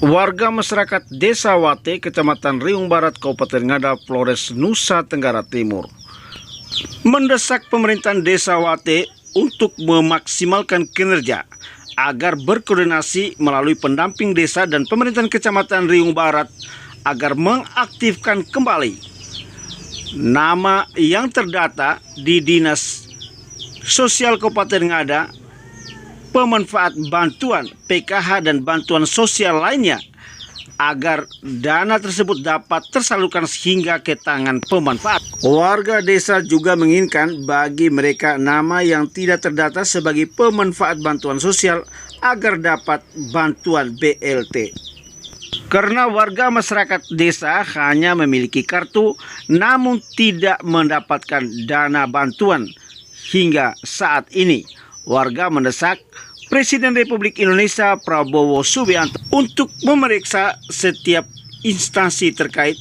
Warga masyarakat Desa Wate, Kecamatan Riung Barat, Kabupaten Ngada, Flores, Nusa Tenggara Timur, mendesak pemerintahan Desa Wate untuk memaksimalkan kinerja agar berkoordinasi melalui pendamping desa dan pemerintahan Kecamatan Riung Barat agar mengaktifkan kembali nama yang terdata di Dinas Sosial Kabupaten Ngada, pemanfaat bantuan PKH dan bantuan sosial lainnya agar dana tersebut dapat tersalurkan hingga ke tangan pemanfaat. Warga desa juga menginginkan bagi mereka nama yang tidak terdata sebagai pemanfaat bantuan sosial agar dapat bantuan BLT. Karena warga masyarakat desa hanya memiliki kartu namun tidak mendapatkan dana bantuan hingga saat ini, warga mendesak Presiden Republik Indonesia Prabowo Subianto untuk memeriksa setiap instansi terkait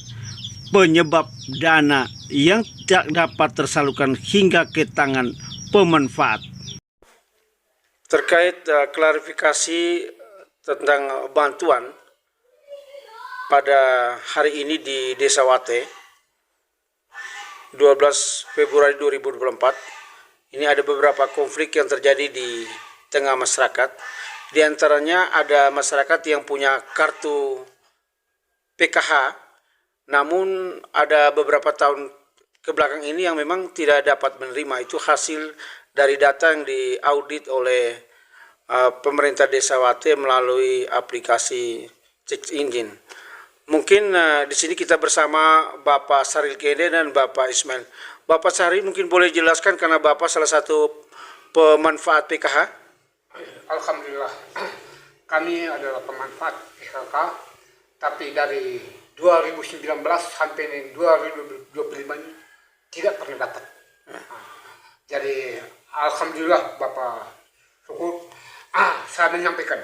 penyebab dana yang tidak dapat tersalurkan hingga ke tangan pemanfaat. Terkait klarifikasi tentang bantuan pada hari ini di Desa Wate 12 Februari 2024, ini ada beberapa konflik yang terjadi di tengah masyarakat. Di antaranya ada masyarakat yang punya kartu PKH, namun ada beberapa tahun ke belakang ini yang memang tidak dapat menerima. Itu hasil dari data yang diaudit oleh pemerintah Desa Wate melalui aplikasi Check Engine. Mungkin di sini kita bersama Bapak Saril Kede dan Bapak Ismail. Bapak Saril mungkin boleh jelaskan karena Bapak salah satu pemanfaat PKH. Alhamdulillah, kami adalah pemanfaat PKK, tapi dari 2019 sampai 2025 ini tidak pernah dapat. Jadi alhamdulillah Bapak syukur, saya menyampaikan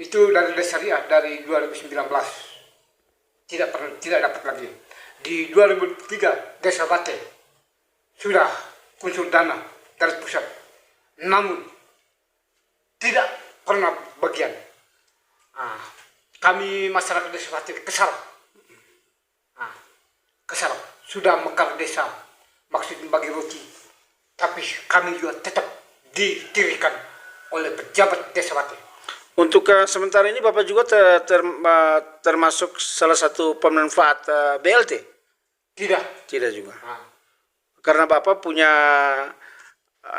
itu dari Lesariah dari 2019 tidak dapat lagi. Di 2003 Desa Wate sudah unsur dana dari pusat, namun tidak pernah bagian. Kami masyarakat Desa Wate kesal, sudah mekar desa maksud bagi roti, tapi kami juga tetap ditirikan oleh pejabat Desa Wate. Untuk sementara ini Bapak juga termasuk salah satu pemanfaat BLT? Tidak juga. Karena Bapak punya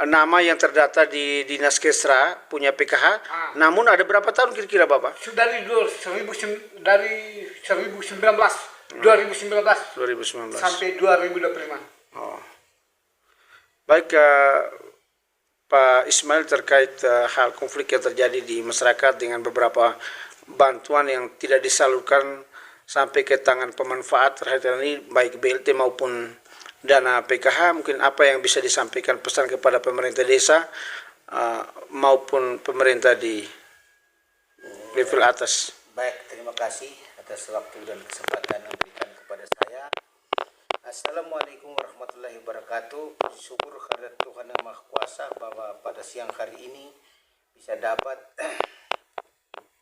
nama yang terdata di Dinas Kesra, punya PKH, namun ada berapa tahun kira-kira Bapak? Sudah dari 2019 sampai 2025. Oh. Baik, Pak Ismail, terkait hal konflik yang terjadi di masyarakat dengan beberapa bantuan yang tidak disalurkan sampai ke tangan pemanfaat terhadap ini, baik BLT maupun dana PKH, mungkin apa yang bisa disampaikan pesan kepada pemerintah desa maupun pemerintah di level atas? Baik, terima kasih atas waktu dan kesempatan yang diberikan kepada saya. Assalamualaikum warahmatullahi wabarakatuh. Syukur kehadirat Tuhan Yang Maha Kuasa bahwa pada siang hari ini bisa dapat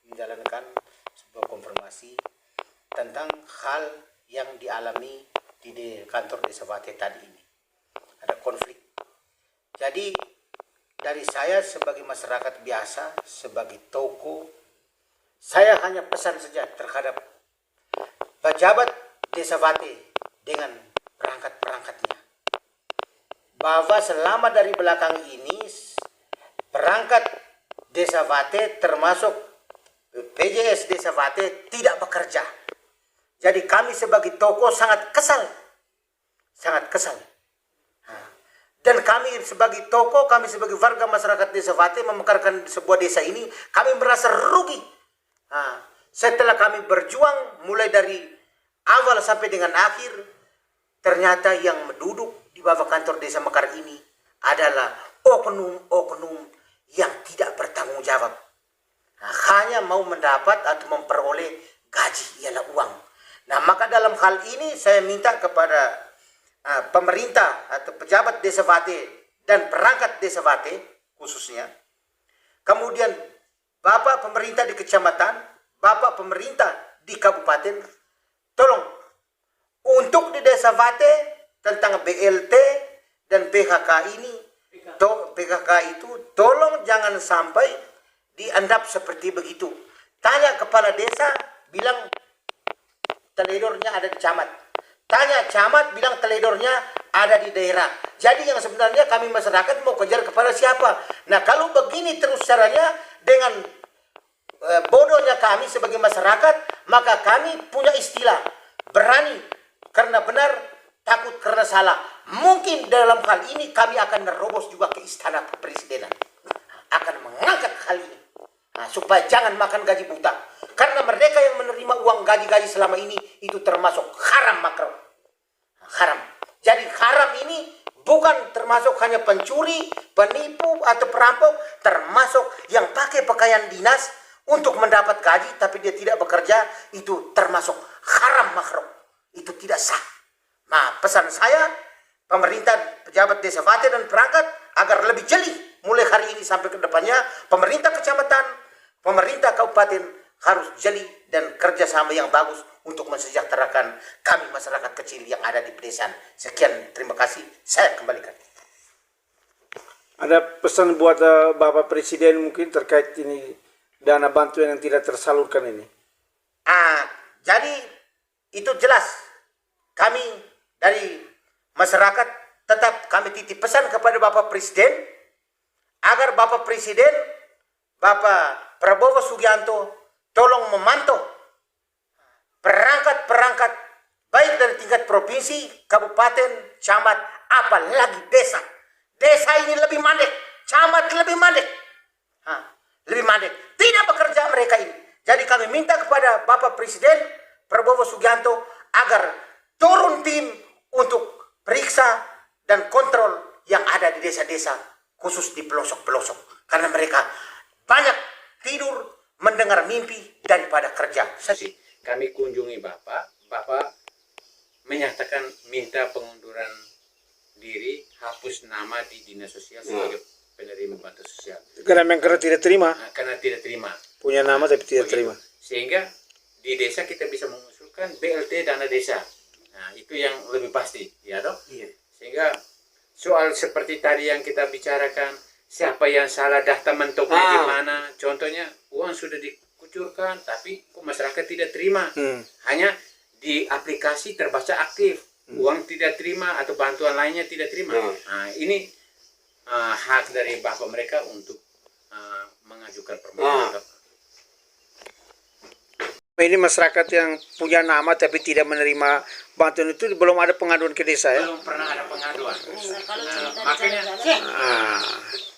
menjalankan sebuah konfirmasi tentang hal yang dialami di kantor Desa Wate tadi ini. Ada konflik. Jadi dari saya sebagai masyarakat biasa, sebagai toko, saya hanya pesan saja terhadap pejabat Desa Wate dengan perangkat-perangkatnya, bahwa selama dari belakang ini perangkat Desa Wate termasuk PJS Desa Wate tidak bekerja. Jadi kami sebagai toko sangat kesal. Dan kami sebagai toko, kami sebagai warga masyarakat Desa Wate memekarkan sebuah desa ini, kami merasa rugi. Setelah kami berjuang mulai dari awal sampai dengan akhir, ternyata yang menduduk di bawah kantor Desa Mekar ini adalah oknum-oknum yang tidak bertanggung jawab. Hanya mau mendapat atau memperoleh gaji, ialah uang. Maka dalam hal ini saya minta kepada pemerintah atau pejabat Desa Wate dan perangkat Desa Wate khususnya, kemudian Bapak pemerintah di kecamatan, Bapak pemerintah di kabupaten, tolong untuk di desa Vate tentang BLT dan PKK ini, PKK itu tolong jangan sampai dianggap seperti begitu. Tanya kepala desa, bilang teledornya ada di camat. Tanya camat, bilang teledornya ada di daerah. Jadi yang sebenarnya kami masyarakat mau kejar kepada siapa? Nah kalau begini terus caranya dengan bodohnya kami sebagai masyarakat, maka kami punya istilah berani karena benar, takut karena salah. Mungkin dalam hal ini kami akan nerobos juga ke istana kepresidenan, akan mengangkat hal ini. Nah, supaya jangan makan gaji buta. Karena mereka yang menerima uang gaji-gaji selama ini itu termasuk haram makro. Haram. Jadi haram ini bukan termasuk hanya pencuri, penipu atau perampok, termasuk yang pakai pakaian dinas untuk mendapat gaji tapi dia tidak bekerja, itu termasuk haram makro. Itu tidak sah. Nah, pesan saya pemerintah, pejabat desa Vate dan perangkat agar lebih jeli mulai hari ini sampai ke depannya, pemerintah kecamatan, pemerintah kabupaten harus jeli dan kerjasama yang bagus untuk mensejahterakan kami masyarakat kecil yang ada di pedesaan. Sekian, terima kasih. Saya kembalikan. Ada pesan buat Bapak Presiden mungkin terkait ini dana bantuan yang tidak tersalurkan ini? Jadi itu jelas kami dari masyarakat tetap kami titip pesan kepada Bapak Presiden agar Bapak Presiden, Bapak Prabowo Subianto tolong memantau perangkat-perangkat baik dari tingkat provinsi, kabupaten, camat, apalagi desa. Desa ini lebih mandek, camat lebih mandek. Lebih mandek. Tidak bekerja mereka ini. Jadi kami minta kepada Bapak Presiden Prabowo Subianto agar turun tim untuk periksa dan kontrol yang ada di desa-desa, khusus di pelosok-pelosok. Karena mereka banyak tidur mendengar mimpi daripada kerja. Kami kunjungi Bapak menyatakan minta pengunduran diri, hapus nama di dinas sosial sebagai penerima bantuan sosial. Karena tidak terima. Karena tidak terima. Punya nama tapi tidak terima. Sehingga di desa kita bisa mengusulkan BLT dana desa. Nah itu yang lebih pasti, ya toh? Iya. Sehingga soal seperti tadi yang kita bicarakan, siapa yang salah data mentoknya di mana? Contohnya uang sudah dikucurkan, tapi kok masyarakat tidak terima. Hanya di aplikasi terbaca aktif, uang tidak terima atau bantuan lainnya tidak terima. Nah ini hak dari bapak mereka untuk mengajukan permohonan. Ini masyarakat yang punya nama tapi tidak menerima bantuan itu belum ada pengaduan ke desa ya? Belum pernah ada pengaduan. Makanya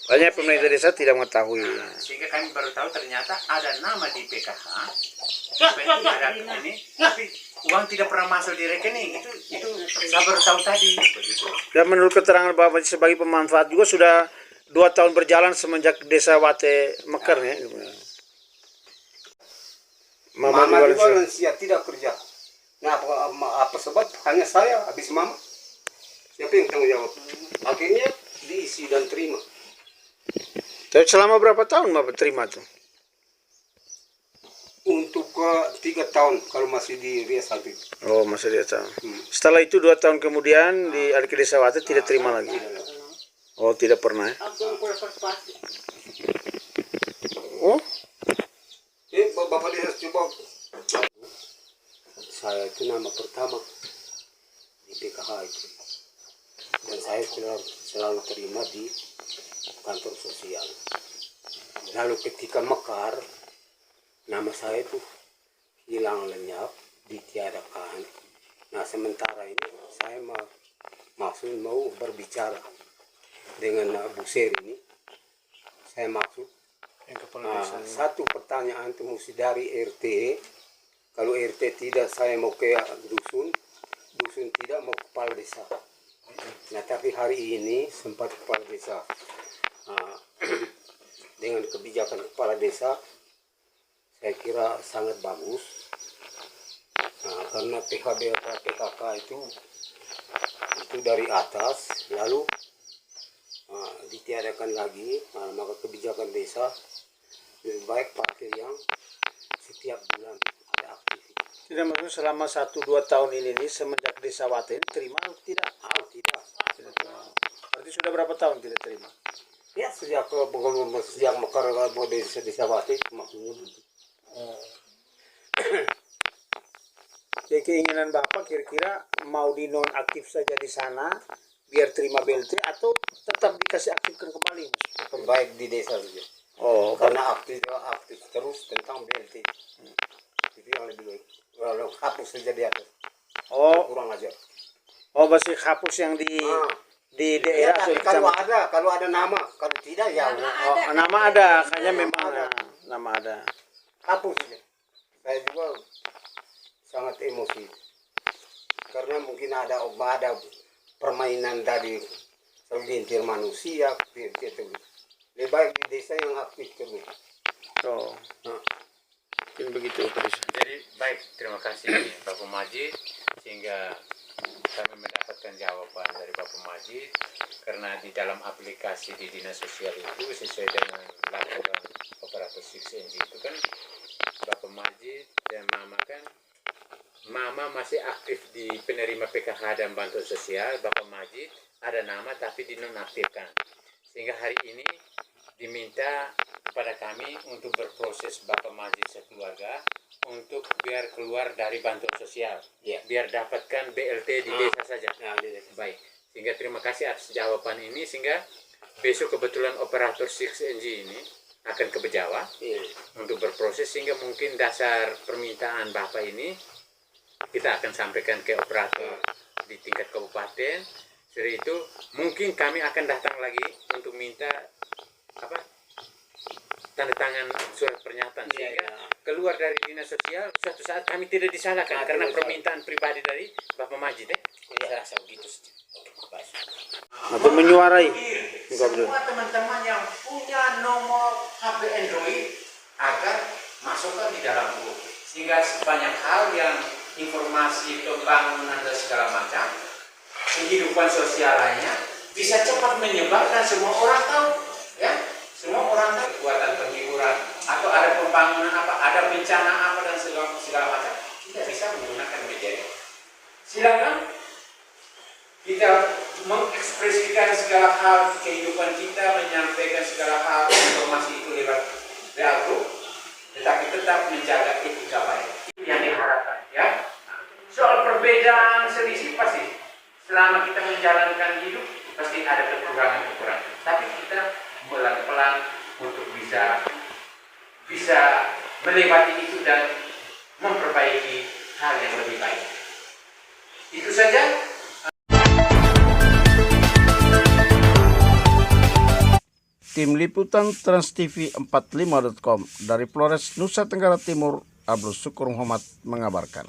banyak pemerintah desa tidak mengetahui. Sehingga kami baru tahu ternyata ada nama di PKH, ada ini, tapi uang tidak pernah masuk di rekening. Itu saya baru tahu tadi. Begitu. Dan menurut keterangan Bapak sebagai pemanfaat juga sudah 2 tahun berjalan semenjak desa Vate mekar ya. Mama di Valencia tidak kerja. Nah, apa sebab hanya saya habis mama? Siapa yang tanggung jawab? Akhirnya diisi dan terima. Tapi selama berapa tahun Bapak terima tuh? Untuk 3 tahun kalau masih di Rias Hati. Oh, masih 2 tahun. Setelah itu 2 tahun kemudian di desa Vate tidak terima lagi. Oh, tidak pernah ya? Oh, Bapak Desa coba. Saya itu nama pertama di PKH itu. Dan saya selalu terima di kantor sosial. Lalu ketika mekar, nama saya itu hilang lenyap, ditiadakan. Nah sementara ini saya maksud mau berbicara dengan Bu Seri ini. Saya maksud satu pertanyaan itu mesti dari RT. Kalau RT tidak, saya mau ke dusun, dusun tidak mau kepala desa. Nah tapi hari ini sempat kepala desa dengan kebijakan kepala desa, saya kira sangat bagus. Karena PKK itu dari atas, lalu ditiadakan lagi, maka kebijakan desa lebih baik pakai yang setiap bulan ada aktivitas. Tidak maksudnya selama 1-2 tahun ini nih semenjak Desa Wate ini terima atau tidak? Tidak. Tidak terima. Berarti sudah berapa tahun tidak terima? Ya sejak mekar mau desa Wate maksudnya. Jadi keinginan Bapak kira-kira mau dinonaktif saja di sana biar terima BLT atau tetap dikasih aktifkan kembali, Mas? Baik di desa saja. Oh, Karena aktif terus tentang BLT. Itu yang lebih baik. Kalau hapus saja di atas. oh, Kurang aja. masih hapus yang di Ya, daerah. tapi kalau ada nama, kalau tidak ya Nama ada, kayaknya memang nama ada. hapus saja. Saya juga sangat emosi karena mungkin ada permainan dari segelintir manusia gitu. Lebih baik di desa yang aktif terus. Oh, mungkin begitu, Pak Desa. Jadi baik, terima kasih Bapak Majid, sehingga kami mendapatkan jawaban dari Bapak Majid, karena di dalam aplikasi di Dinas Sosial itu sesuai dengan laporan operator 6NG itu kan Bapak Majid dan Mama kan, Mama masih aktif di penerima PKH dan bantuan sosial, Bapak Majid ada nama tapi dinonaktifkan, sehingga hari ini diminta kepada kami untuk berproses Bapak Majid sekeluarga untuk biar keluar dari bantuan sosial, biar dapatkan BLT di desa saja. Baik, sehingga terima kasih atas jawaban ini, sehingga besok kebetulan operator 6NG ini akan ke Bejawa untuk berproses, sehingga mungkin dasar permintaan Bapak ini kita akan sampaikan ke operator di tingkat kabupaten. Setelah itu mungkin kami akan datang lagi untuk minta tanda tangan surat pernyataan, sehingga keluar dari dinas sosial suatu saat kami tidak disalahkan karena permintaan pribadi dari Bapak Majid. Saya rasa begitu saja. Baik. Atau menyuarai. Semua teman-teman yang punya nomor HP Android agar masukkan di dalam grup, sehingga sebanyak hal yang informasi pembangunan dan segala macam kehidupan sosial lainnya bisa cepat menyebar dan semua orang tahu, ya. Semua orang tahu kekuatan penghiburan atau ada pembangunan apa, ada bencana apa dan segala macam, kita bisa menggunakan media. Silakan kita mengekspresikan segala hal kehidupan kita, menyampaikan segala hal informasi itu lewat WA group, tetapi tetap menjaga etika baik. Itu yang diharapkan, ya. Soal perbedaan selisih pasti selama kita menjalankan hidup pasti ada kekurangan-kekurangan, tapi kita pelan-pelan untuk bisa melewati itu dan memperbaiki hal yang lebih baik. Itu saja. Tim Liputan Trans TV 45.com dari Flores, Nusa Tenggara Timur, Abdul Syukur Muhammad mengabarkan.